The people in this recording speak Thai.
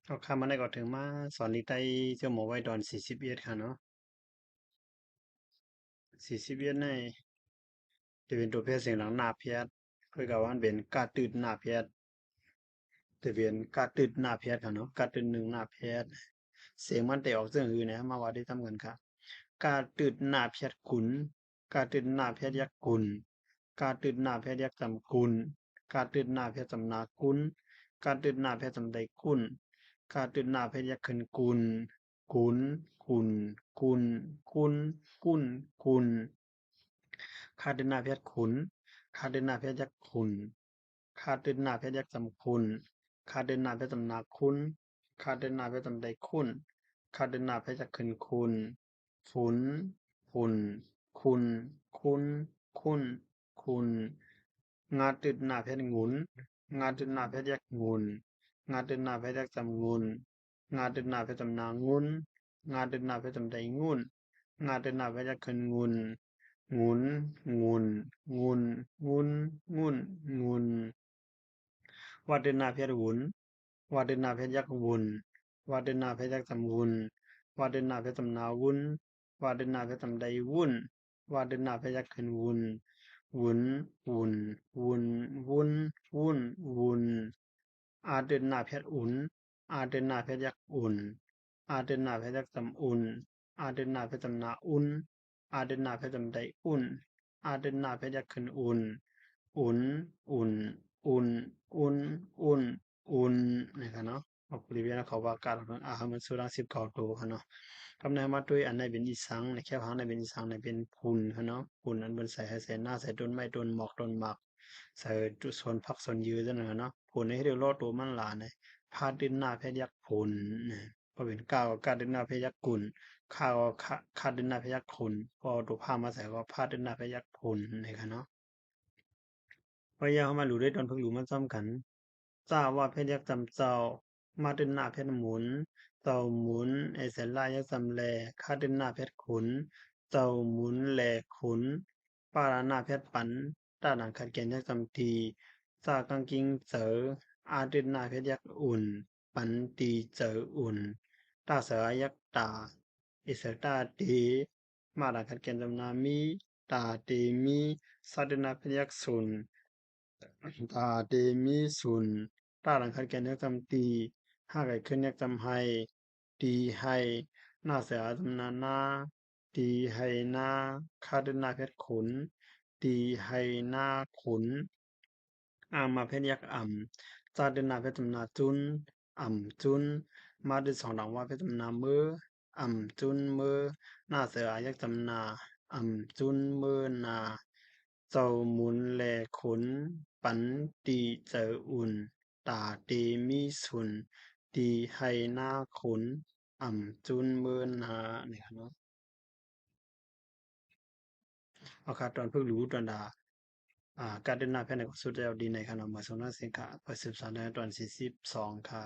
เอาคำมาได้ก็ถึงมาสอนลิไตเจ้าหมอไว้ดอน41ค่ะเนาะ41ในจะเป็นตัวเพศเสียงหลังหน้าเพียดค่อยกะว่ามันเป็นกาตืดหน้าเพียดจะเป็นกาตืดหน้าเพียดค่ะเนาะกาตืดหนึ่งหน้าเพียดเสียงมันแตออกเสียงอื่นนะมาว่าได้ทำกันค่ะกาตืดหน้าเพียดกุนกาตืดหน้าเพียดยักกุนกาตืดหน้าเพียดยักจำกุนกาตืดหน้าเพียดจำนากุนกาตืดหน้าเพียดจำไดกุนกาตืดหน้าเพียดยักขึ้นกุน กุนกุนกุนกุนกุนกุนคาเดนนาเพชรขุนคาเดนนาเพชรยักษ์ขุนคาเดนนาเพชรยักษ์จำขุนคาเดนนาเพชรจำนาคุนคาเดนนาเพชรจำไดคุนคาเดนนาเพชรยักษ์ขึ้นคุนฝุนฝุ่นคุณคุณคุณคุณงาติดหน้าเพชรงุนงาติดหน้าเพชรยักษ์งุนงาติดหน้าเพชรยักษ์จำงุนงาติดหน้าเพชรจำนางุน งาเดินหน้าไปจำได้งุ่นงาเดินหน้าไปจะขึ้นงุนงุนงุนงุนงุนงุนงุนว่าเดินหน้าเพชรวุนว่าเดินหน้าเพชรยักษ์วุนว่าเดินหน้าเพชรยักษ์จำวุนว่าเดินหน้าเพชรจำนาวุนว่าเดินหน้าเพชรจำได้วุนว่าเดินหน้าเพชรยักษ์ขึ้นวุนวุนวุนวุนวุนวุนวุนอาเดินหน้าเพชรอุ่นอาเดินหน้าเพชรยักษ์อุ่น อาเดนนาเพชรจำอุ่นอาเดนนาเพชรจำนาอุ่นอาเดนนาเพชรจำไดอุ่นอาเดนนาเพชรขึ้นอุ่นอุ่นอุ่นอุ่นอุ่นอุ่นอุ่นนะครับเนาะเอาคุริเวียนเขาว่าการของอาหารมันสุรา19ตัวค่ะเนาะคำนามมาด้วยอันไหนเป็นอีสังในแค่พังในเป็นอีสังในเป็นพุนค่ะเนาะพุนอันบนใส่ให้ใส่หน้าใส่ต้นไม้ต้นหมอกต้นหมากใส่จุดส่วนพักส่วนยืดนั่นนะเนาะพุนให้เรียกรอดตัวมันหลานเนี่ยพาดินหน้าเพชรยักษ์พุนนะ พอเป็นก้าวกาเดินหน้าพยัคฆ์กุลข้าวคาเดินหน้าพยัคฆ์คุณพอตัวผ้ามาใส่ก็ผ้าเดินหน้าพยัคฆ์คุณนะครับเนาะพอยาเข้ามาหลู่ได้ตอนเพิ่งหลู่มันซ้ำกันเจ้าว่าเพชรยักษ์จำเจ้ามาเดินหน้าเพชรหมุนเจ้าหมุนไอเสนลายักษ์จำแลข้าเดินหน้าเพชรขุนเจ้าหมุนแลขุนป้าหน้าเพชรปันต้าหนังขัดแกนยักษ์จำตีซากังกิงเจออาเดินหน้าเพชรยักษ์อุ่นปันตีเจออุ่น ตาเสือยักตาอิสตาตีมาดาคัดเกณฑ์จำนามีตาเตมีสัตนาพยักษุนตาเตมีสุนตาหลังคัดเกณฑ์ยักจำตีห้าไก่ขึ้นยักจำไฮตีไฮหน้าเสือจำนานาตีไฮนาคาดนาเพชรขุนตีไฮนาขุน อามาเพชรยักษ์จาเดินนาเพชรตำนาจุนจุนมาเดินสองดังว่าเพชรตำนามือจุนมือหน้าเสือยักษ์ตำนาจุนมือนาเจ้าหมุนแลขุนปันตีเจออุ่นตาตีมีสุนตีให้หน้าขุนจุนมือนาเนี่ยครับเนาะเอาค่ะตอนเพิ่งรู้ตอนดา การเดินหน้าภายในของสุดยอดดีในขณะมาสงนาสิงคาประสิบสารในตอน42ค่ะ